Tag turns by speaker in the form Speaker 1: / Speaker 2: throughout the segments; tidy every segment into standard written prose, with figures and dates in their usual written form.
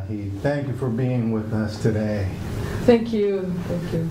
Speaker 1: Sarvestani, thank you for being with us today.
Speaker 2: Thank you. Thank you.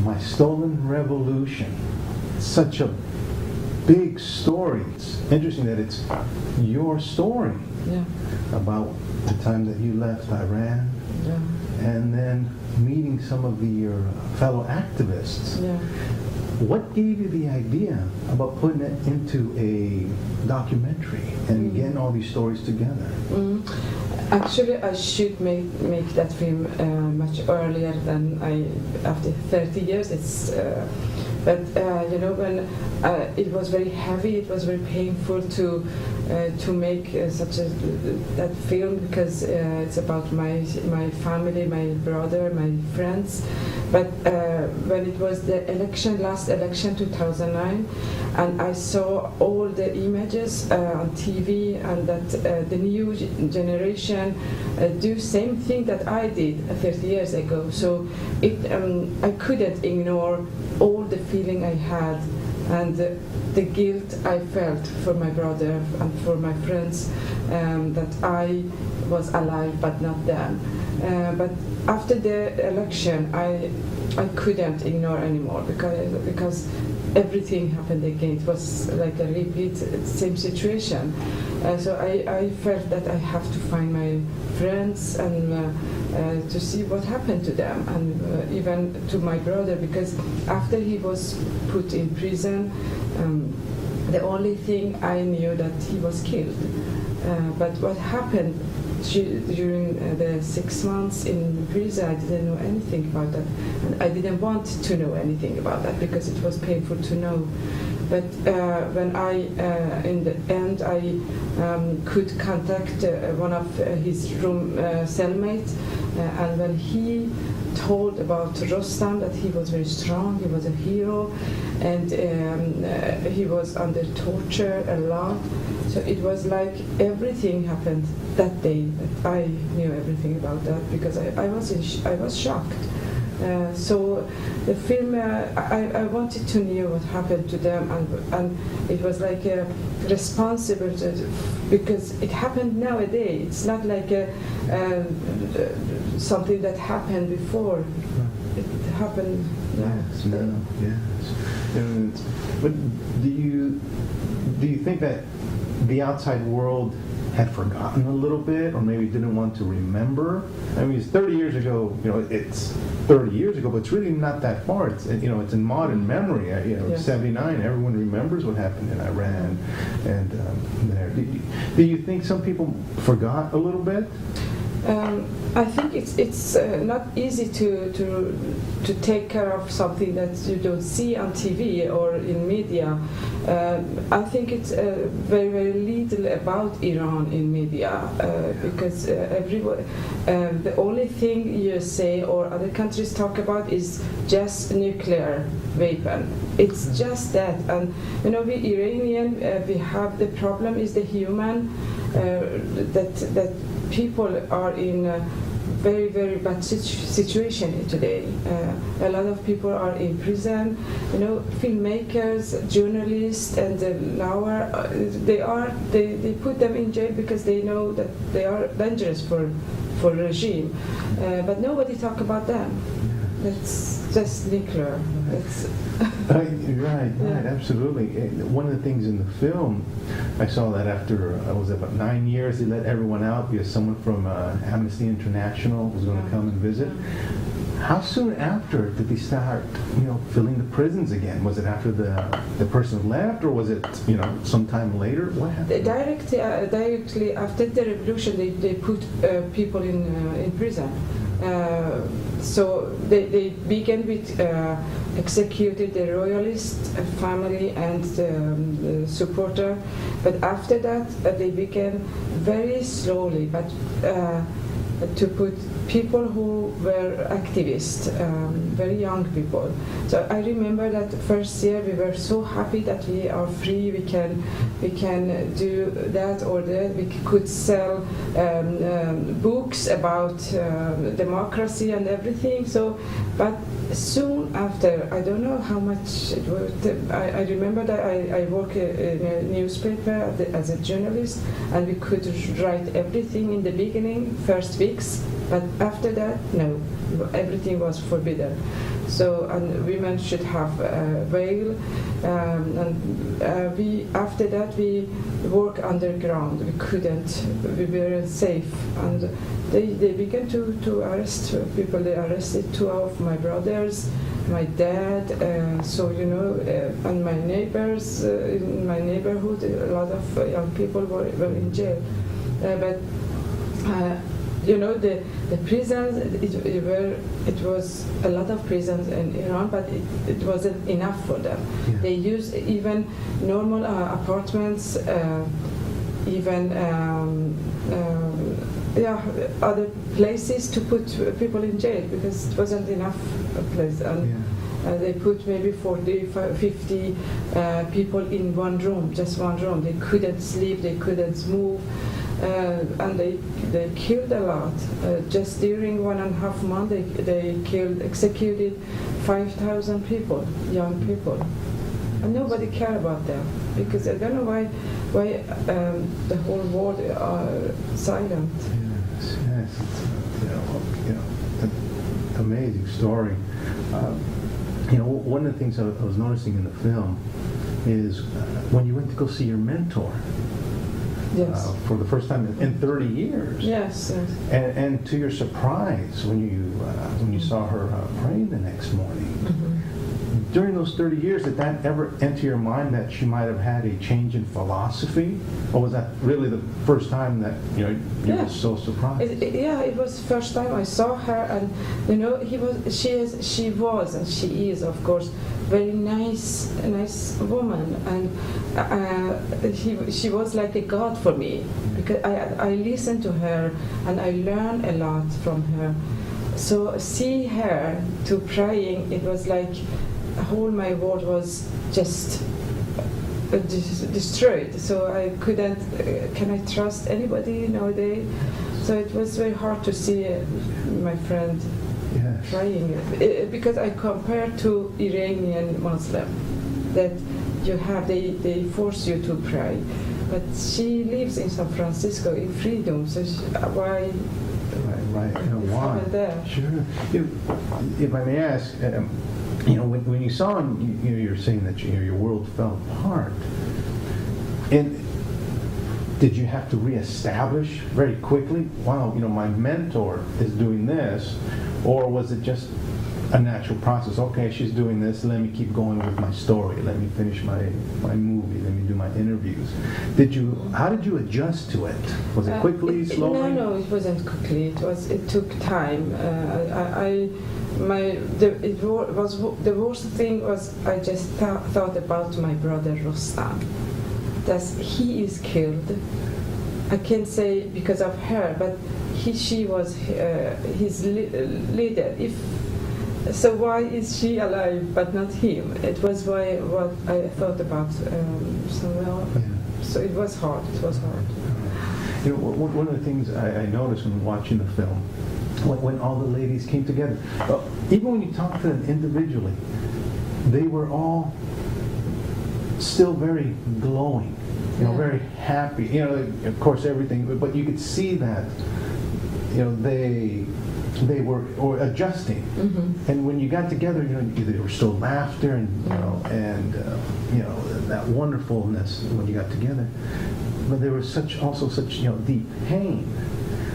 Speaker 1: My Stolen Revolution. Such a big story. It's interesting that it's your story about the time that you left Iran and then meeting some of your fellow activists.
Speaker 2: Yeah.
Speaker 1: What gave you the idea about putting it into a documentary and getting all these stories together?
Speaker 2: Actually, I should make that film much earlier than after 30 years. But when it was very heavy, it was very painful to make that film, because it's about my family, my brother, my friends. But when it was the last election 2009, and I saw all the images on TV, and that the new generation do same thing that I did 30 years ago. So I couldn't ignore all the feeling I had and the guilt I felt for my brother and for my friends, that I was alive but not them. But after the election, I couldn't ignore anymore, because everything happened again. It was like a repeat, same situation. So I felt that I have to find my friends and to see what happened to them, and even to my brother, because after he was put in prison, the only thing I knew that he was killed. But what happened during the 6 months in prison, I didn't know anything about that, and I didn't want to know anything about that because it was painful to know. But when in the end, I could contact one of his room cellmates, and when he told about Rostam, that he was very strong, he was a hero, and he was under torture a lot. So it was like everything happened that day. That I knew everything about that, because I was shocked. So the film, I wanted to know what happened to them, and it was like responsible because it happened nowadays. It's not like something that happened before. It happened now.
Speaker 1: Yes, no, yes. But do you think that the outside world had forgotten a little bit, or maybe didn't want to remember? I mean, it's 30 years ago. It's 30 years ago, but it's really not that far. It's it's in modern memory.
Speaker 2: Yes.
Speaker 1: 79. Everyone remembers what happened in Iran, and there. Do you think some people forgot a little bit?
Speaker 2: I think it's not easy to take care of something that you don't see on TV or in media. I think it's very, very little about Iran in media, because the only thing USA or other countries talk about is just nuclear weapon. It's just that, and we Iranian, we have the problem is the human, that people are in a very, very bad situation today. A lot of people are in prison, filmmakers, journalists, and now they put them in jail because they know that they are dangerous for regime. But nobody talk about them. That's just nuclear.
Speaker 1: Right, absolutely. One of the things in the film, I saw that after about 9 years, they let everyone out because someone from Amnesty International was going to come and visit. How soon after did they start, filling the prisons again? Was it after the person left, or was it, sometime later? What happened?
Speaker 2: Directly after the revolution, they put people in prison. So they began with executed the royalist family and the supporter, but after that they began very slowly, but to put people who were activists, very young people. So I remember that first year we were so happy that we are free, we can do that or that, we could sell books about democracy and everything. So, but soon after, I don't know how much it was, I remember that I worked in a newspaper as a journalist, and we could write everything in the beginning, first weeks, but after that, no, everything was forbidden. So, and women should have a veil, and we after that we work underground. We couldn't, we weren't safe, and they began to arrest people. They arrested two of my brothers, my dad, so you know, and my neighbors in my neighborhood. A lot of young people were in jail, but. You know, the prisons, it was a lot of prisons in Iran, but it wasn't enough for them.
Speaker 1: Yeah.
Speaker 2: They used even normal apartments, even other places to put people in jail, because it wasn't enough place. And they put maybe 40, 50 people in one room, just one room. They couldn't sleep, they couldn't move. And they killed a lot. Just during 1.5 months, they executed 5,000 people, young people, and nobody cared about them, because I don't know why the whole world are silent.
Speaker 1: Yes, it's an amazing story. One of the things I was noticing in the film is when you went to go see your mentor.
Speaker 2: Yes.
Speaker 1: For the first time in 30 years.
Speaker 2: Yes.
Speaker 1: And to your surprise, when you saw her pray the next morning, during those 30 years, did that ever enter your mind that she might have had a change in philosophy, or was that really the first time that you were so surprised?
Speaker 2: It was the first time I saw her, and she was, and she is, of course, very nice woman, and she was like a god for me, because I listened to her and I learned a lot from her. So see her to praying, it was like whole my world was just destroyed. So I couldn't. Can I trust anybody nowadays? So it was very hard to see my friend. Yes. Trying because I compare to Iranian Muslim that you have they force you to pray, but she lives in San Francisco in freedom. So why?
Speaker 1: Right. Why?
Speaker 2: There?
Speaker 1: Sure. If I may ask, when you saw him, you're saying that your world fell apart, and did you have to reestablish very quickly? Wow, my mentor is doing this. Or was it just a natural process? Okay, she's doing this, let me keep going with my story. Let me finish my movie. Let me do my interviews. How did you adjust to it? Was it quickly, slowly?
Speaker 2: No, it wasn't quickly. It took time. The worst thing was I just thought about my brother Rustam. That he is killed. I can't say because of her, but she was his leader. So why is she alive but not him? It was what I thought about somehow. So it was hard.
Speaker 1: One of the things I noticed when watching the film, when all the ladies came together, even when you talk to them individually, they were all still very glowing. Very happy. Of course, everything. But you could see that, they were adjusting. Mm-hmm. And when you got together, there was still laughter and that wonderfulness when you got together. But there was also such deep pain.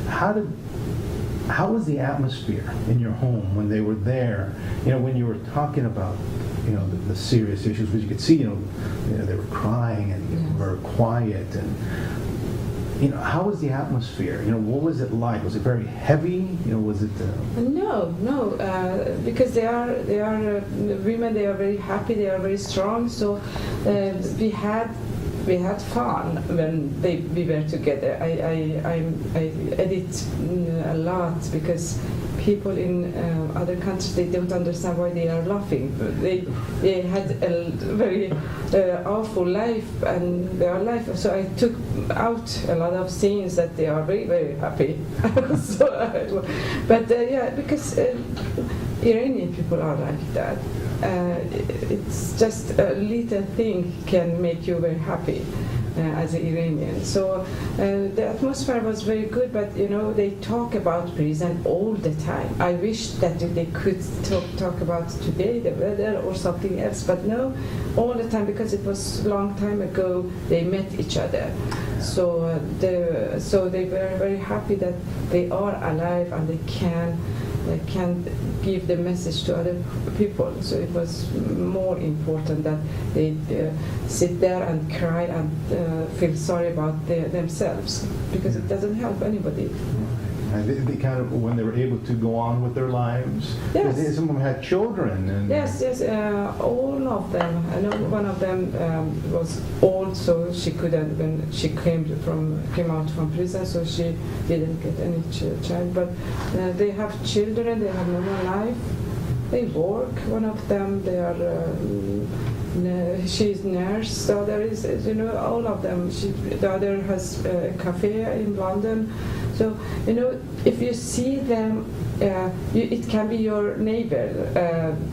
Speaker 1: How was the atmosphere in your home when they were there? When you were talking about the serious issues, because you could see they were crying and very quiet, and how was the atmosphere? What was it like? Was it very heavy? Was it?
Speaker 2: No, because they are women. They are very happy. They are very strong. So we had we had fun when we were together. I edit a lot because people in other countries, they don't understand why they are laughing. They had a very awful life and their life, so I took out a lot of scenes that they are very, very happy. Because Iranian people are like that. It's just a little thing can make you very happy as an Iranian. So the atmosphere was very good, but they talk about prison all the time. I wish that they could talk about today the weather or something else, but no, all the time, because it was a long time ago they met each other. So they were very happy that they are alive and they can give the message to other people. So it was more important that they sit there and cry and feel sorry about themselves, because it doesn't help anybody.
Speaker 1: And they kind of, when they were able to go on with their lives,
Speaker 2: yes.
Speaker 1: Some of them had children. And
Speaker 2: yes, all of them. I know one of them was old, so she couldn't, when she came out from prison, so she didn't get any child. But they have children, they have normal life, they work. One of them, they are. She's nurse. The other is, all of them. The other has a cafe in London. So, if you see them, it can be your neighbor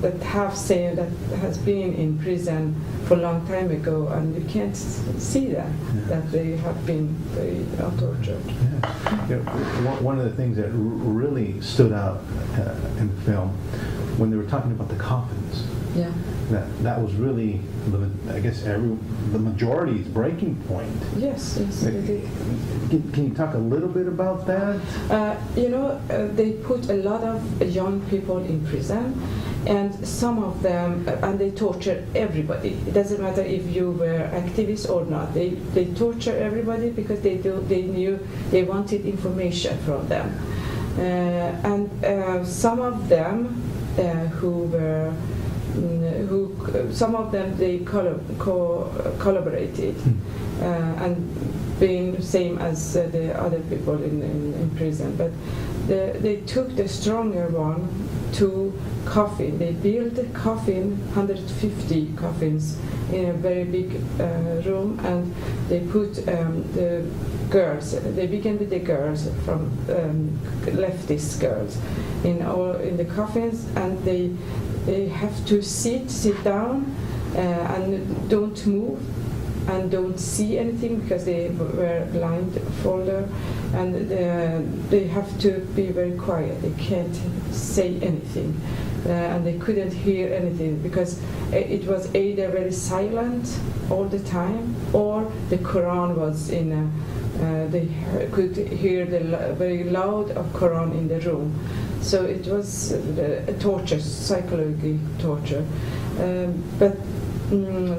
Speaker 2: that has been in prison for a long time ago, and you can't see them, that they have been very tortured.
Speaker 1: One of the things that really stood out in the film, when they were talking about the coffins, that was really, I guess, the majority's breaking point.
Speaker 2: Yes.
Speaker 1: Can you talk a little bit about that?
Speaker 2: They put a lot of young people in prison, and some of them, and they torture everybody. It doesn't matter if you were activists or not. They torture everybody because they knew they wanted information from them, and some of them some of them they collaborated and being same as the other people in prison, but they took the stronger one to coffin. They built a coffin, 150 coffins in a very big room, and they put the girls. They began with the girls from leftist girls in the coffins, and they have to sit down and don't move and don't see anything because they were blindfolded, and they have to be very quiet. They can't say anything, and they couldn't hear anything because it was either very silent all the time, or the Quran was in they could hear the very loud of Quran in the room. So it was a torture, psychological torture. But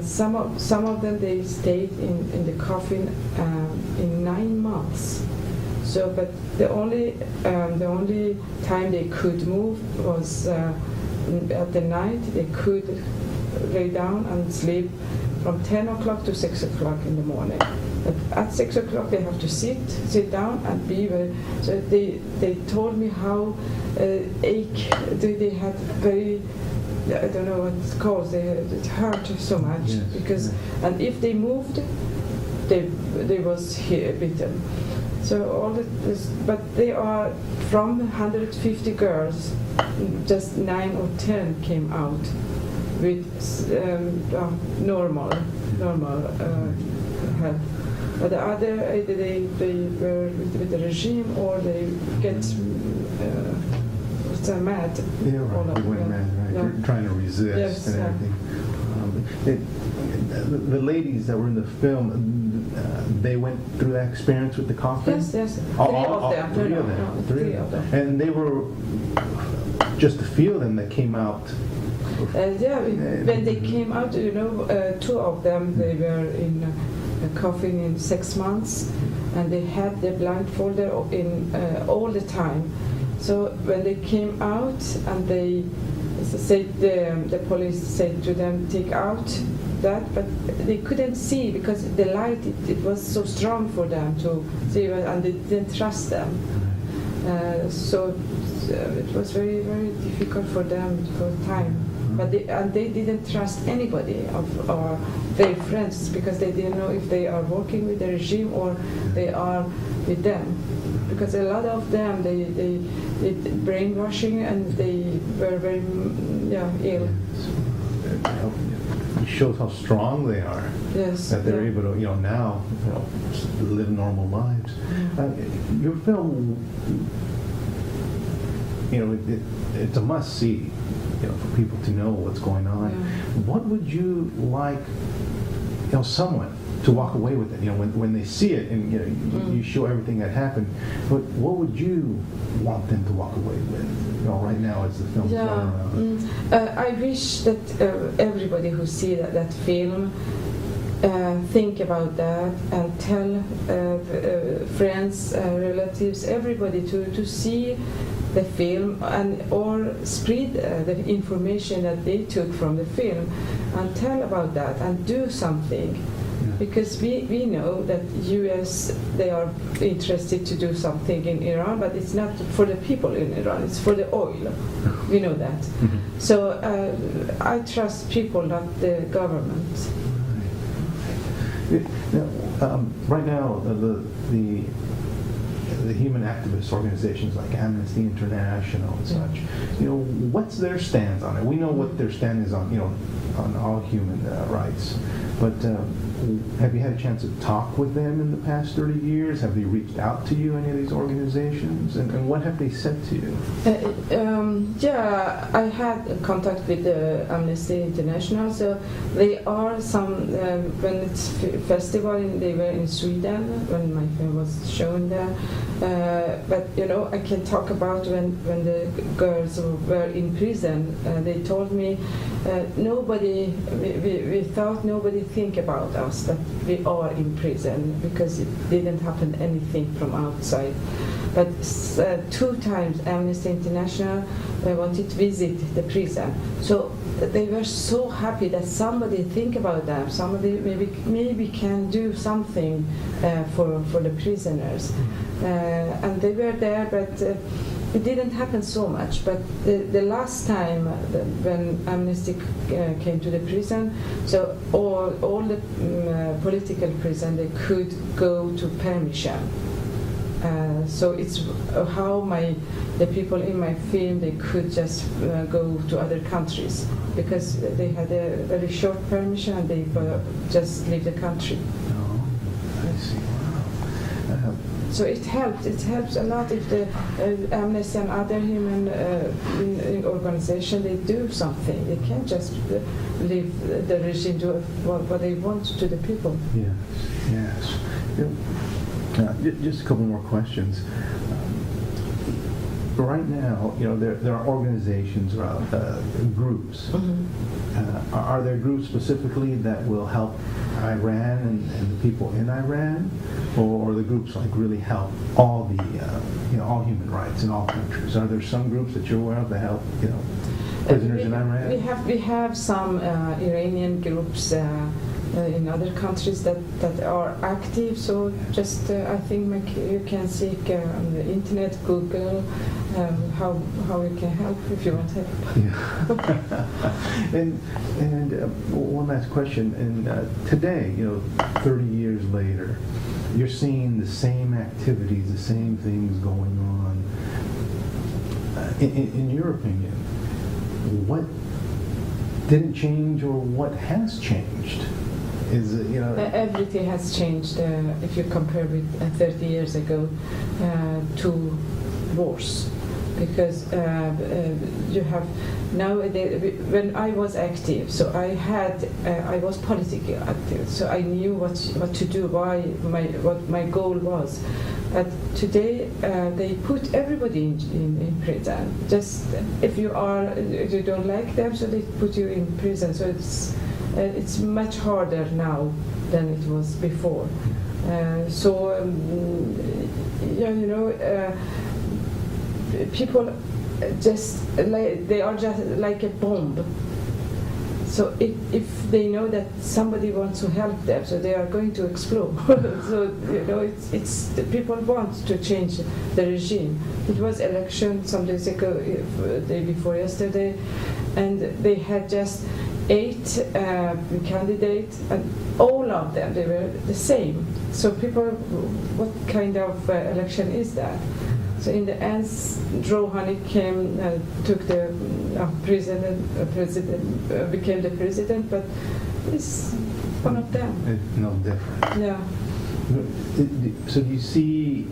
Speaker 2: some of them, they stayed in the coffin in 9 months. So, but the only time they could move was at the night. They could lay down and sleep from 10 o'clock to 6 o'clock in the morning. But at 6 o'clock they have to sit down and be very. So they told me how they had very. I don't know what it's called. It hurt so much because, and if they moved, they was bitten. So all this, but they are from 150 girls, just 9 or 10 came out with normal health. But the other, either they were with the regime or they get mad.
Speaker 1: Yeah, right. They went mad, right?
Speaker 2: Yeah.
Speaker 1: They're trying to resist and everything. The ladies that were in the film, they went through that experience with the coffins?
Speaker 2: Yes.
Speaker 1: Three of them. And they were just a few of them that came out.
Speaker 2: When they came out, 2 of them, they were in a coffin in 6 months, and they had the blindfolded in all the time. So when they came out, and they said, the police said to them, take out that, but they couldn't see because the light it was so strong for them to see, and they didn't trust them. So it was very, very difficult for them for a time. But they didn't trust anybody of their friends because they didn't know if they are working with the regime or they are with them. Because a lot of them they did brainwashing and they were very ill.
Speaker 1: It shows how strong they are.
Speaker 2: Yes,
Speaker 1: that they're able to now live normal lives. Your film, it's a must see. For people to know what's going on. What would you like, someone to walk away with it? When they see it and you show everything that happened, but what would you want them to walk away with? Right now as the film's going around.
Speaker 2: I wish that everybody who see that film think about that and tell friends, relatives, everybody to see the film or spread the information that they took from the film and tell about that and do something. Because we know that U.S. they are interested to do something in Iran, but it's not for the people in Iran, it's for the oil. We know that.
Speaker 1: Mm-hmm.
Speaker 2: So I trust people, not the government.
Speaker 1: Right now, the human activist organizations like Amnesty International and such, what's their stance on it? We know what their stand is on, on all human rights. But have you had a chance to talk with them in the past 30 years? Have they reached out to you, any of these organizations? And what have they said to you?
Speaker 2: I had contact with Amnesty International. So they are some, when it's festival, they were in Sweden, when my film was shown there. But, I can talk about when the girls were in prison. They told me, we thought nobody think about us, that we are in prison, because it didn't happen anything from outside. But 2 times Amnesty International wanted to visit the prison. So they were so happy that somebody think about them, somebody maybe can do something for the prisoners. And they were there, but it didn't happen so much. But the last time when Amnesty came to the prison, so all the political prison, they could go to permission. So it's how the people in my film, they could just go to other countries because they had a very short permission and they just leave the country.
Speaker 1: Oh, I see. Wow.
Speaker 2: So it helps a lot if the Amnesty and other human organizations, they do something. They can't just leave the regime do what they want to the people.
Speaker 1: Yes. Just a couple more questions. Right now, there are organizations, groups. Mm-hmm. Are there groups specifically that will help Iran and the people in Iran, or the groups like really help all the all human rights in all countries? Are there some groups that you're aware of that help prisoners in Iran?
Speaker 2: We have some Iranian groups in other countries that are active. So just I think you can seek on the internet, Google, how you can help if you want help.
Speaker 1: Yeah. and one last question. And today, 30 years later, you're seeing the same activities, the same things going on. In your opinion, what didn't change or what has changed? Is it,
Speaker 2: everything has changed if you compare with 30 years ago to wars, because you have nowadays. When I was active, so I was politically active, so I knew what to do, what my goal was. But today they put everybody in prison. Just if you don't like them, so they put you in prison. So it's much harder now than it was before. People just they are just like a bomb. So if they know that somebody wants to help them, so they are going to explode. So it's the people want to change the regime. It was election some days ago, day before yesterday, and they had just 8 candidates, and all of them they were the same. So people, what kind of election is that? So in the end, Rouhani came and took the president, became the president, but he's one of them.
Speaker 1: It's no different.
Speaker 2: Yeah.
Speaker 1: So do you see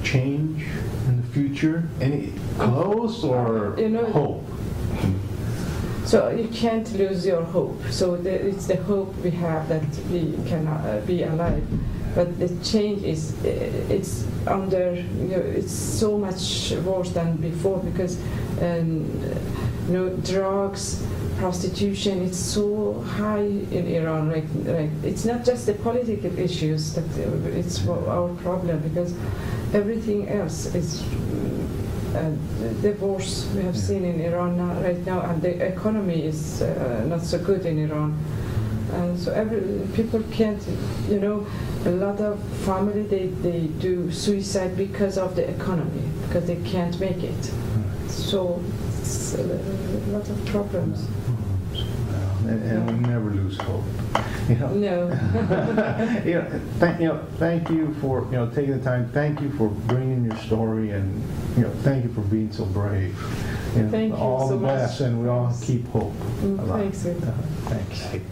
Speaker 1: change in the future? Any close or hope?
Speaker 2: So you can't lose your hope. So it's the hope we have that we can be alive. But the change is, it's under, it's so much worse than before because, drugs, prostitution, it's so high in Iran. Right? It's not just the political issues that it's our problem because everything else is the worst we have seen in Iran right now, and the economy is not so good in Iran. And so people can't, a lot of family, they do suicide because of the economy, because they can't make it. So it's a lot of problems.
Speaker 1: And we never lose hope.
Speaker 2: No.
Speaker 1: Thank you for taking the time. Thank you for bringing your story, and thank you for being so brave.
Speaker 2: Thank you
Speaker 1: all
Speaker 2: so
Speaker 1: the best,
Speaker 2: much.
Speaker 1: and we all keep hope.
Speaker 2: Thanks.
Speaker 1: Thanks.